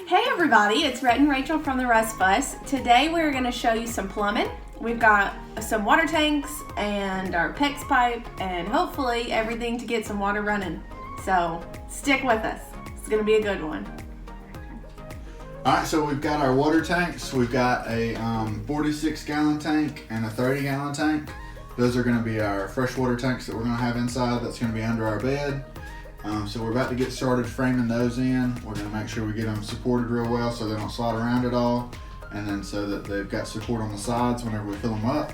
Hey everybody, it's Rhett and Rachel from the Russ Bus. Today we're going to show you some plumbing. We've got some water tanks and our PEX pipe and hopefully everything to get some water running. So stick with us. It's going to be a good one. Alright, so we've got our water tanks. We've got a 46 gallon tank and a 30 gallon tank. Those are going to be our freshwater tanks that we're going to have inside. That's going to be under our bed. So we're about to get started framing those in. We're going to make sure we get them supported real well so they don't slide around at all. And then so that they've got support on the sides whenever we fill them up.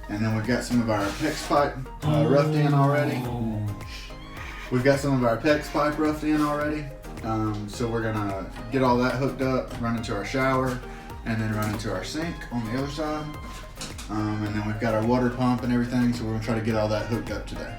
And then we've got some of our PEX pipe roughed in already. We've got some of our PEX pipe roughed in already. So we're going to get all that hooked up, run into our shower, and then run into our sink on the other side. And then we've got our water pump and everything, so we're going to try to get all that hooked up today.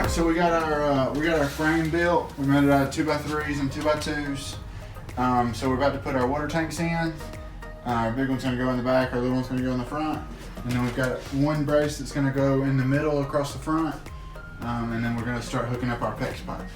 So we got our frame built. We made it out of 2x3s and 2x2s. So we're about to put our water tanks in. Our big one's gonna go in the back, our little one's gonna go in the front. And then we've got one brace that's gonna go in the middle across the front. And then we're gonna start hooking up our PEX pipe.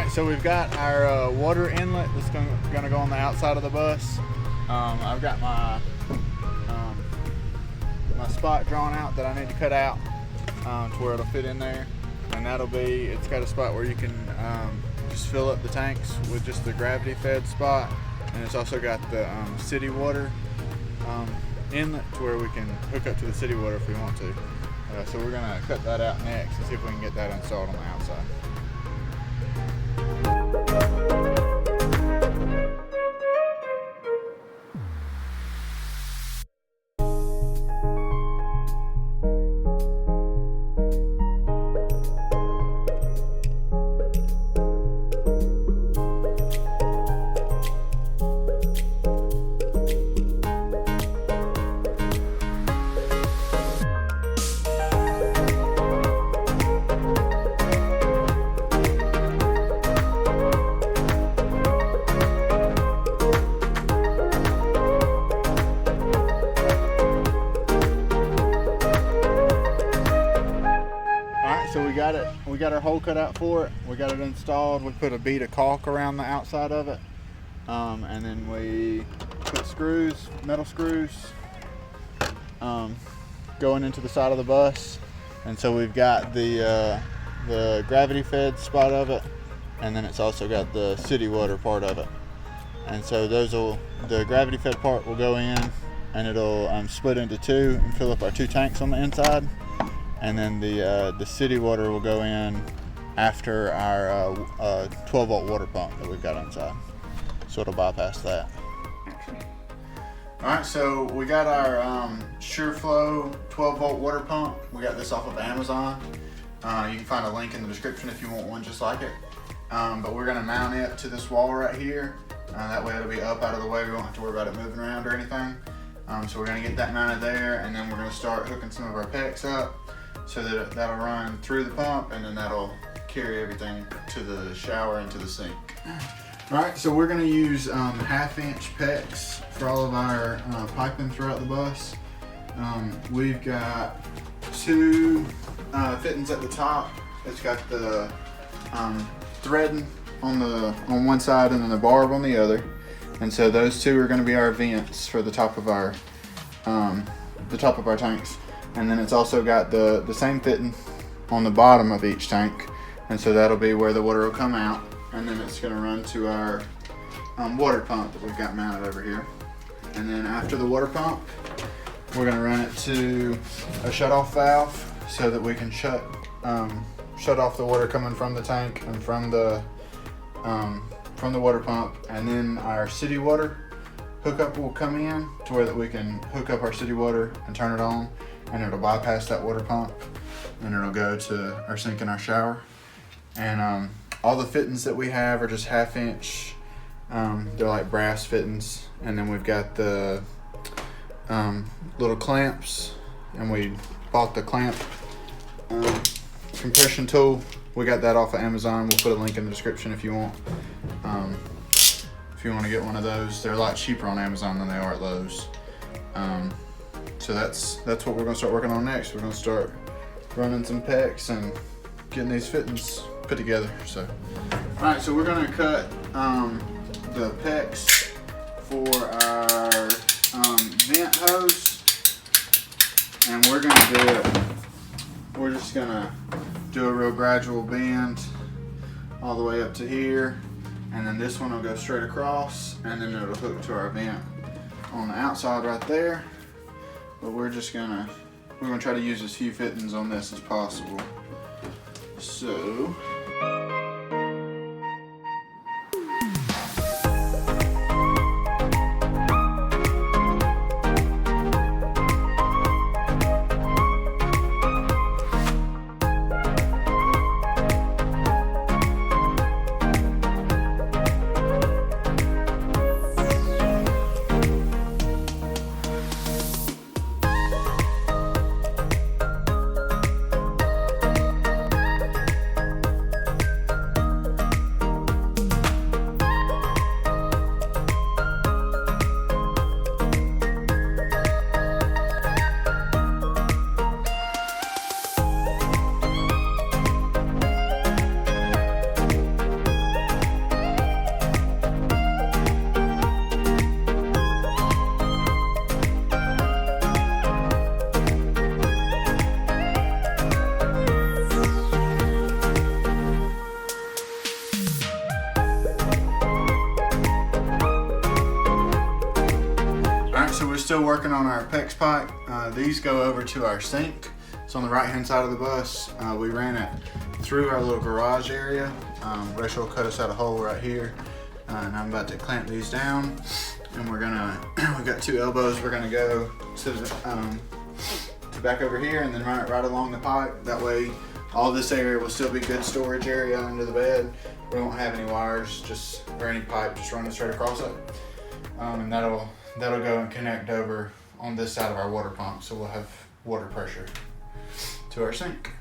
So we've got our water inlet that's gonna go on the outside of the bus. I've got my my spot drawn out that I need to cut out to where it'll fit in there, and it's got a spot where you can just fill up the tanks with just the gravity fed spot, and it's also got the city water inlet to where we can hook up to the city water if we want to. So we're gonna cut that out next and see if we can get that installed on the outside. We got our hole cut out for it. We got it installed. We put a bead of caulk around the outside of it. And then we put metal screws, going into the side of the bus. And so we've got the gravity fed spot of it, and then it's also got the city water part of it. And so the gravity fed part will go in, and it'll split into two and fill up our 2 tanks on the inside. And then the city water will go in after our 12 volt water pump that we've got inside. So it'll bypass that. Alright, so we got our SureFlow 12 volt water pump. We got this off of Amazon. You can find a link in the description if you want one just like it. But we're going to mount it to this wall right here. That way it'll be up out of the way. We won't have to worry about it moving around or anything. So we're going to get that mounted there, and then we're going to start hooking some of our PEX up so that that'll run through the pump, and then that'll carry everything to the shower and to the sink. Alright, so we're going to use 1/2-inch PEX for all of our piping throughout the bus. We've got 2 fittings at the top. It's got the threading on one side and then the barb on the other. And so those 2 are going to be our vents for the top of our tanks. And then it's also got the same fitting on the bottom of each tank. And so that'll be where the water will come out. And then it's going to run to our water pump that we've got mounted over here. And then after the water pump, we're going to run it to a shut-off valve so that we can shut off the water coming from the tank and from the water pump. And then our city water hookup will come in to where that we can hook up our city water and turn it on, and it'll bypass that water pump and it'll go to our sink and our shower. And all the fittings that we have are just 1/2-inch. They're like brass fittings, and then we've got the little clamps, and we bought the clamp compression tool. We got that off of Amazon. We'll put a link in the description if you want. If you want to get one of those, they're a lot cheaper on Amazon than they are at Lowe's. So that's what we're going to start working on next. We're going to start running some PEX and getting these fittings put together. So, all right, so we're going to cut the PEX for our vent hose, and we're going to do it. We're just going to do a real gradual bend all the way up to here, and then this one will go straight across, and then it'll hook to our vent on the outside right there. But we're gonna try to use as few fittings on this as possible. So we're still working on our PEX pipe. These go over to our sink. It's on the right hand side of the bus. We ran it through our little garage area. Rachel cut us out a hole right here, and I'm about to clamp these down. And we've got 2 elbows. We're gonna go to back over here and then run it right along the pipe. That way, all this area will still be good storage area under the bed. We won't have any wires or any pipe just running straight across it. And that'll go and connect over on this side of our water pump, so we'll have water pressure to our sink.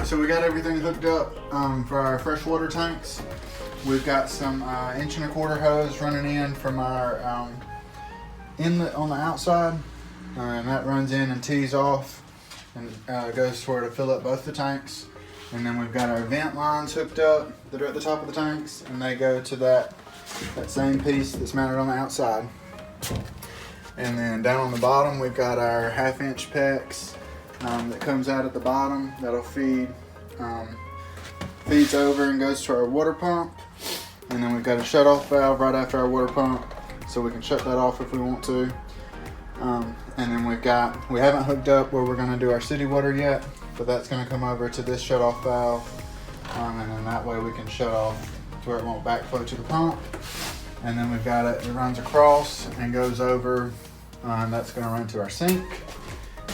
So we got everything hooked up for our freshwater tanks. We've got some 1.25" hose running in from our inlet on the outside, and that runs in and tees off and goes toward to fill up both the tanks. And then we've got our vent lines hooked up that are at the top of the tanks, and they go to that same piece that's mounted on the outside. And then down on the bottom, we've got our 1/2" PEX that comes out at the bottom. That'll feeds over and goes to our water pump. And then we've got a shut-off valve right after our water pump, so we can shut that off if we want to. And then we haven't hooked up where we're going to do our city water yet, but that's going to come over to this shut-off valve, and then that way we can shut off to where it won't backflow to the pump. And then we've got it runs across and goes over, that's going to run to our sink.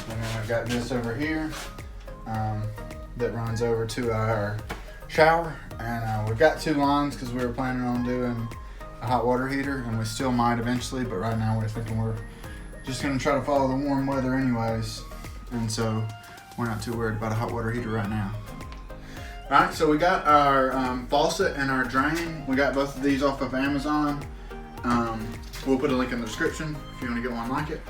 And then we've got this over here that runs over to our shower. And we've got 2 lines because we were planning on doing a hot water heater, and we still might eventually, but right now we're thinking we're just going to try to follow the warm weather anyways. And so we're not too worried about a hot water heater right now. Alright, so we got our faucet and our drain. We got both of these off of Amazon. We'll put a link in the description if you want to get one like it.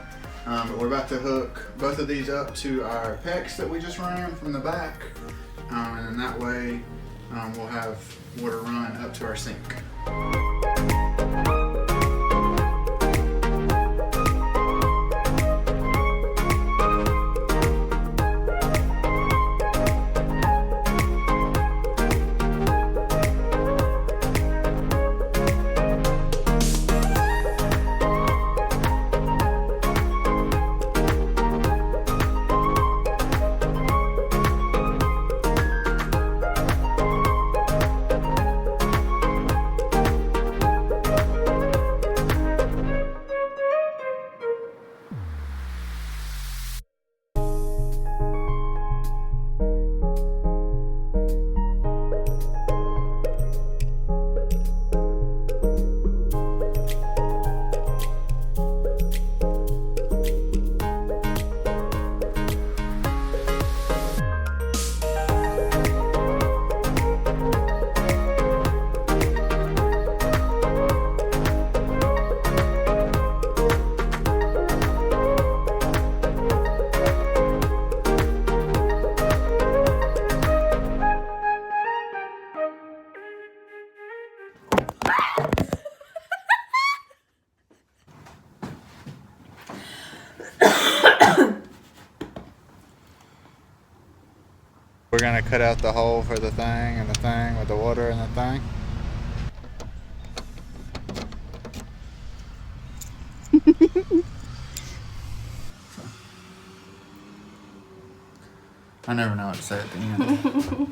But we're about to hook both of these up to our PEX that we just ran from the back. And then that way we'll have water run up to our sink. We're gonna cut out the hole for the thing and the thing with the water and the thing. I never know what to say at the end.